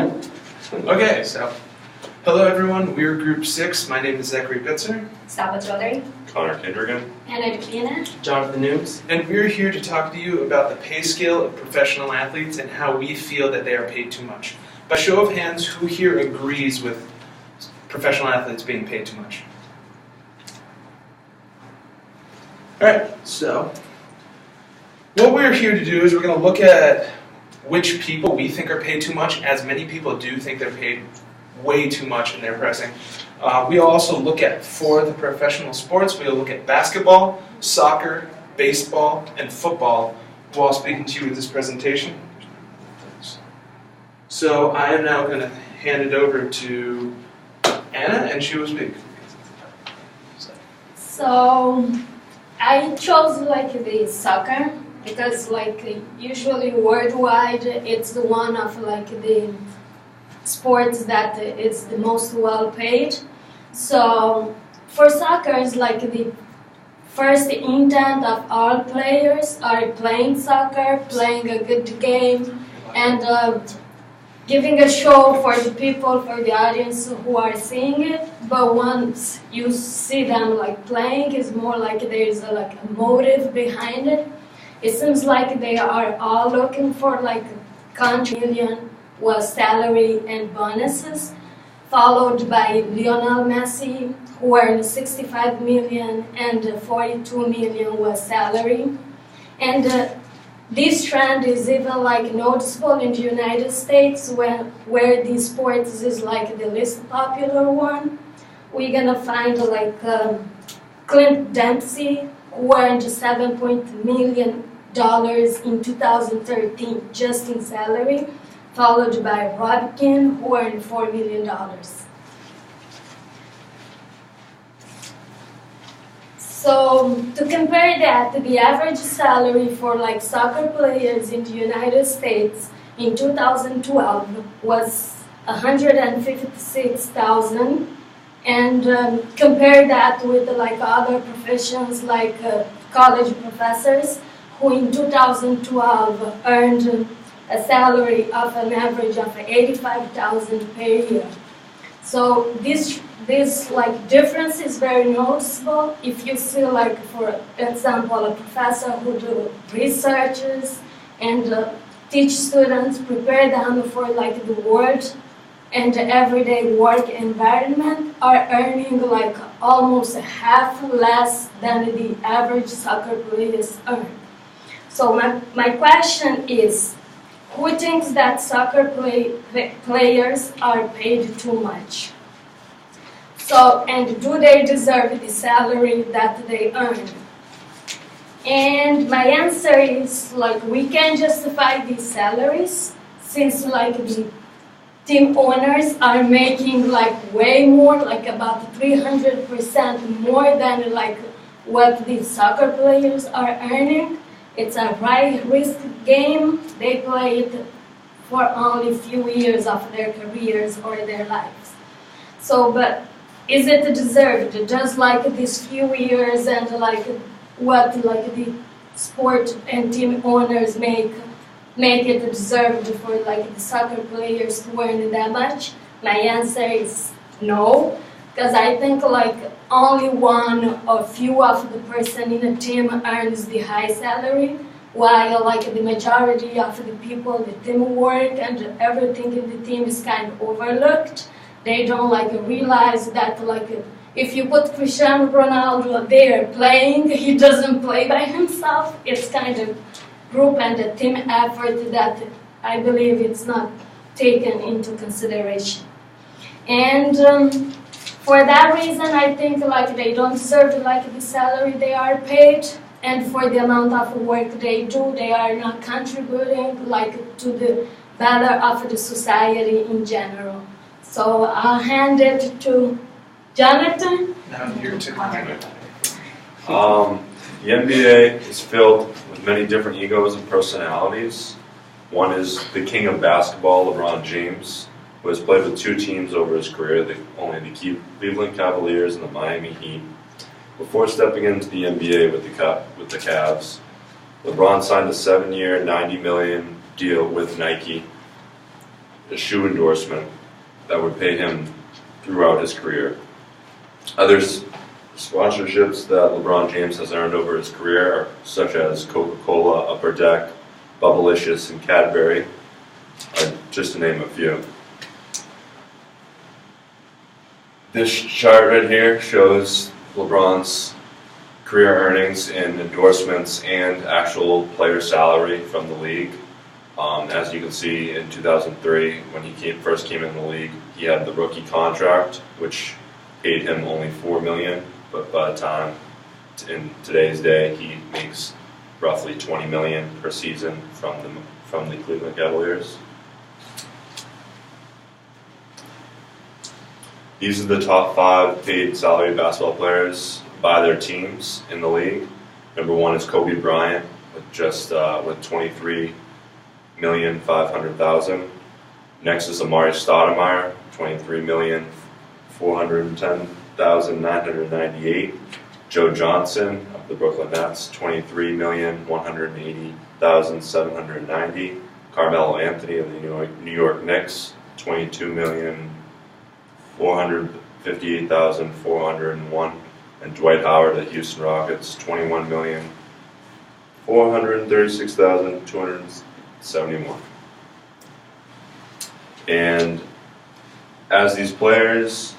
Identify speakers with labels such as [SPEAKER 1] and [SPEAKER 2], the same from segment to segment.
[SPEAKER 1] Okay, so hello everyone. We're Group 6. My name is Zachary Bitzer.
[SPEAKER 2] Saba Chaudhary.
[SPEAKER 3] Connor Kindrigan.
[SPEAKER 2] Anna Dupina.
[SPEAKER 4] Jonathan Nooms.
[SPEAKER 1] And we're here to talk to you about the pay scale of professional athletes and how we feel that they are paid too much. By show of hands, who here agrees with professional athletes being paid too much? Alright, so what we're here to do is we're going to look at which people we think are paid too much, as many people do think they're paid way too much in their pressing. We'll also look at, for the professional sports, we'll look at basketball, soccer, baseball, and football while speaking to you with this presentation. So I am now going to hand it over to Anna, and she will speak.
[SPEAKER 2] So I chose the soccer because usually worldwide it's the one of the sports that is the most well paid. So for soccer it's the first intent of all players are playing soccer, playing a good game, and giving a show for the people, for the audience who are seeing it. But once you see them playing, it's more there's a motive behind it. It seems like they are all looking for country million was salary and bonuses, followed by Lionel Messi, who earned 65 million and 42 million was salary. And this trend is even noticeable in the United States where these sports is the least popular one. We're gonna find Clint Dempsey, who earned $7 million in 2013 just in salary, followed by Rob Kinn, who earned $4 million. So to compare that, the average salary for soccer players in the United States in 2012 was $156,000, and compare that with other professions college professors, who in 2012 earned a salary of an average of $85,000 per year. So this difference is very noticeable. If you see for example a professor who do researches and teach students, prepare them for the world and the everyday work environment, are earning almost half less than the average soccer players earn. So my question is, who thinks that soccer players are paid too much? So, and do they deserve the salary that they earn? And my answer is we can justify these salaries since the team owners are making way more, about 300% more than what the soccer players are earning. It's a high-risk game. They play it for only a few years of their careers or their lives. So, but is it deserved? Just these few years and what the sport and team owners make it deserved for the soccer players to earn that much? My answer is no. Because I think only one or few of the person in a team earns the high salary, while the majority of the people, the teamwork and everything in the team is kind of overlooked. They don't realize that if you put Cristiano Ronaldo there playing, he doesn't play by himself. It's kind of group and a team effort that I believe it's not taken into consideration. And for that reason, I think they don't deserve the salary they are paid, and for the amount of work they do, they are not contributing to the better of the society in general. So I'll hand it to Jonathan.
[SPEAKER 1] Now you're to
[SPEAKER 3] The NBA is filled with many different egos and personalities. One is the king of basketball, LeBron James, who has played with two teams over his career, only the Cleveland Cavaliers and the Miami Heat. Before stepping into the NBA with the Cavs, LeBron signed a 7-year, $90 million deal with Nike. a shoe endorsement that would pay him throughout his career. Other sponsorships that LeBron James has earned over his career are such as Coca-Cola, Upper Deck, Bubblicious, and Cadbury, just to name a few. This chart right here shows LeBron's career earnings in endorsements and actual player salary from the league. As you can see, in 2003, when he first came in the league, he had the rookie contract, which paid him only $4 million. But by the time, in today's day, he makes roughly $20 million per season from the Cleveland Cavaliers. These are the top 5 paid salary basketball players by their teams in the league. Number 1 is Kobe Bryant with with $23,500,000. Next is Amari Stoudemire, $23,410,998. Joe Johnson of the Brooklyn Nets, $23,180,790. Carmelo Anthony of the New York Knicks, $22,458,401. And Dwight Howard of the Houston Rockets, $21,436,271. And as these players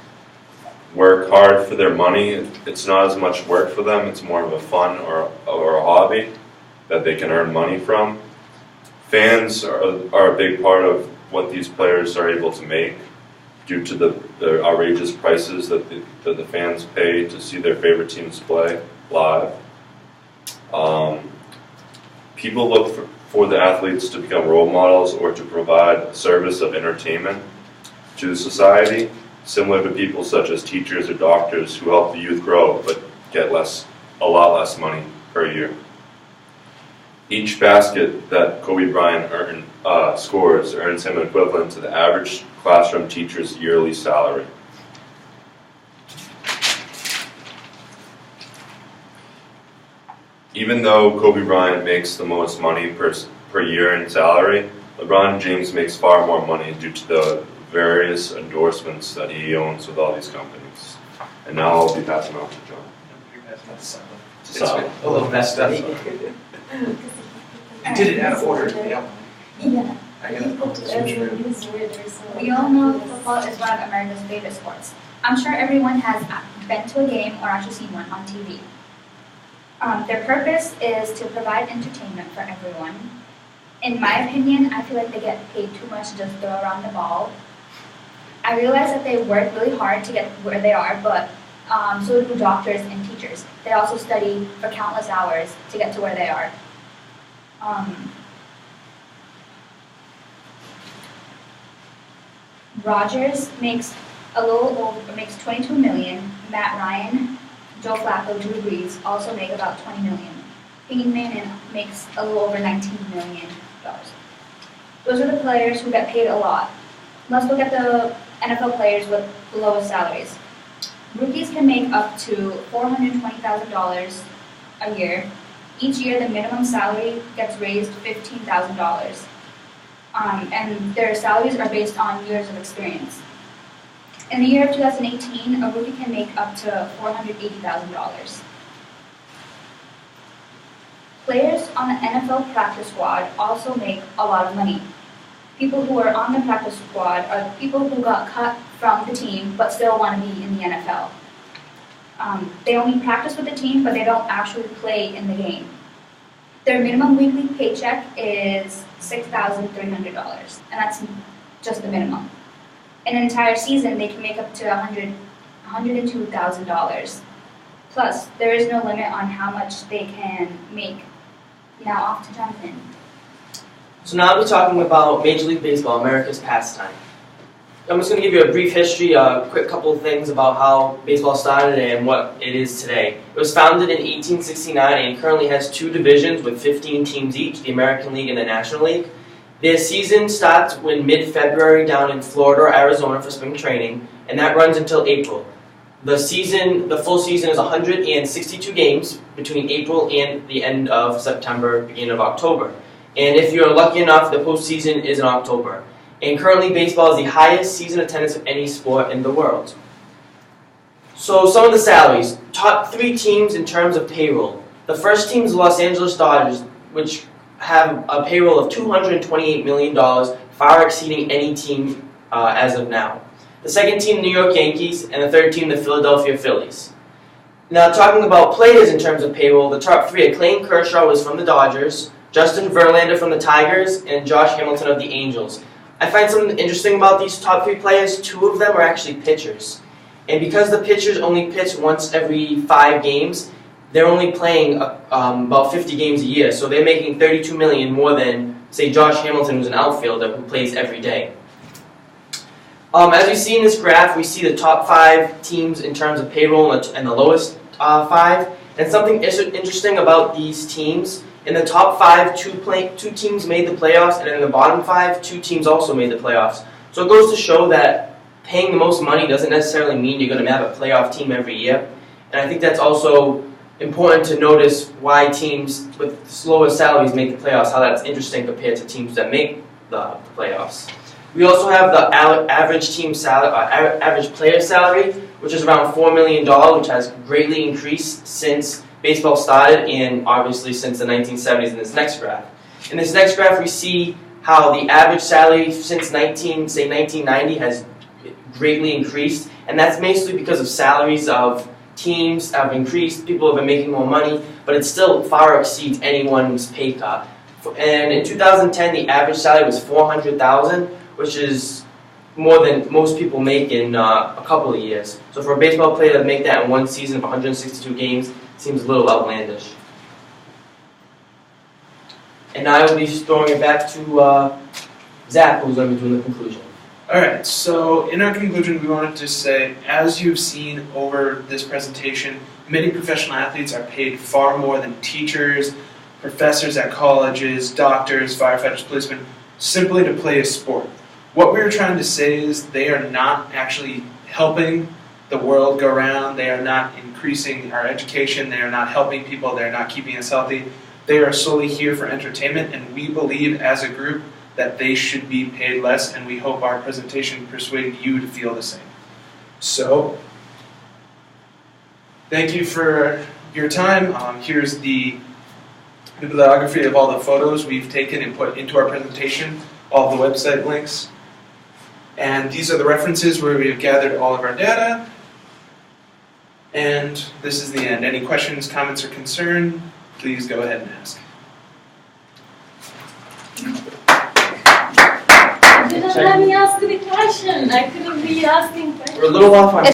[SPEAKER 3] work hard for their money, it's not as much work for them, it's more of a fun or a hobby that they can earn money from. Fans are a big part of what these players are able to make due to the outrageous prices that the fans pay to see their favorite teams play live. People look for the athletes to become role models or to provide a service of entertainment to society, similar to people such as teachers or doctors who help the youth grow but get a lot less money per year. Each basket that Kobe Bryant scores earns him equivalent to the average classroom teacher's yearly salary. Even though Kobe Bryant makes the most money per year in salary, LeBron James makes far more money due to the various endorsements that he owns with all these companies. And now I'll be passing on to John.
[SPEAKER 1] It's
[SPEAKER 3] Solid.
[SPEAKER 1] a little messed up. You did it out of order. Yeah.
[SPEAKER 2] Yeah.
[SPEAKER 1] I gotta switch around.
[SPEAKER 4] We all know football is one of America's favorite sports. I'm sure everyone has been to a game or actually seen one on TV. Their purpose is to provide entertainment for everyone. In my opinion, I feel like they get paid too much to just throw around the ball. I realize that they work really hard to get where they are, but so do doctors and teachers. They also study for countless hours to get to where they are. Rodgers makes makes $22 million. Matt Ryan, Joe Flacco, Drew Brees also make about $20 million. Peyton Manning makes a little over $19 million. Those are the players who get paid a lot. Let's look at the NFL players with the lowest salaries. Rookies can make up to $420,000 a year. Each year, the minimum salary gets raised $15,000. And their salaries are based on years of experience. In the year of 2018, a rookie can make up to $480,000. Players on the NFL practice squad also make a lot of money. People who are on the practice squad are people who got cut from the team but still want to be in the NFL. They only practice with the team, but they don't actually play in the game. Their minimum weekly paycheck is $6,300, and that's just the minimum. In an entire season, they can make up to $102,000. Plus, there is no limit on how much they can make. Now off to Jonathan.
[SPEAKER 5] So now we're talking about Major League Baseball, America's pastime. I'm just going to give you a brief history, a quick couple of things about how baseball started and what it is today. It was founded in 1869 and currently has 2 divisions with 15 teams each, the American League and the National League. Their season starts in mid-February down in Florida or Arizona for spring training, and that runs until April. The full season is 162 games between April and the end of September, beginning of October. And if you're lucky enough, the postseason is in October. And currently, baseball is the highest season attendance of any sport in the world. So some of the salaries. Top 3 teams in terms of payroll. The first team is the Los Angeles Dodgers, which have a payroll of $228 million, far exceeding any team as of now. The second team, the New York Yankees, and the third team, the Philadelphia Phillies. Now, talking about players in terms of payroll, the top 3 are Clayton Kershaw was from the Dodgers, Justin Verlander from the Tigers, and Josh Hamilton of the Angels. I find something interesting about these top 3 players. 2 of them are actually pitchers. And because the pitchers only pitch once every 5 games, they're only playing about 50 games a year. So they're making $32 million more than, say, Josh Hamilton, who's an outfielder who plays every day. As we see in this graph, we see the top 5 teams in terms of payroll and the lowest 5. And something interesting about these teams, in the top 5, 2 teams made the playoffs, and in the bottom 5, 2 teams also made the playoffs. So it goes to show that paying the most money doesn't necessarily mean you're going to have a playoff team every year. And I think that's also important to notice why teams with slower salaries make the playoffs, how that's interesting compared to teams that make the playoffs. We also have the average team salary, average player salary, which is around $4 million, which has greatly increased since baseball started and obviously since the 1970s in this next graph. In this next graph, we see how the average salary since 1990 has greatly increased, and that's mostly because of salaries of teams have increased, people have been making more money, but it still far exceeds anyone's pay cut. And in 2010, the average salary was $400,000, which is more than most people make in a couple of years. So for a baseball player to make that in one season of 162 games seems a little outlandish. And now I will be throwing it back to Zach, who's going to be doing the conclusion.
[SPEAKER 1] Alright, so in our conclusion, we wanted to say, as you've seen over this presentation, many professional athletes are paid far more than teachers, professors at colleges, doctors, firefighters, policemen, simply to play a sport. What we're trying to say is they are not actually helping the world go round, they are not increasing our education, they are not helping people, they are not keeping us healthy. They are solely here for entertainment, and we believe as a group that they should be paid less, and we hope our presentation persuaded you to feel the same. So, thank you for your time. Here's the bibliography of all the photos we've taken and put into our presentation, all the website links. And these are the references where we have gathered all of our data. And this is the end. Any questions, comments, or concern, please go ahead and ask.
[SPEAKER 2] You didn't let me ask the question. I couldn't be asking questions.
[SPEAKER 5] We're a little off on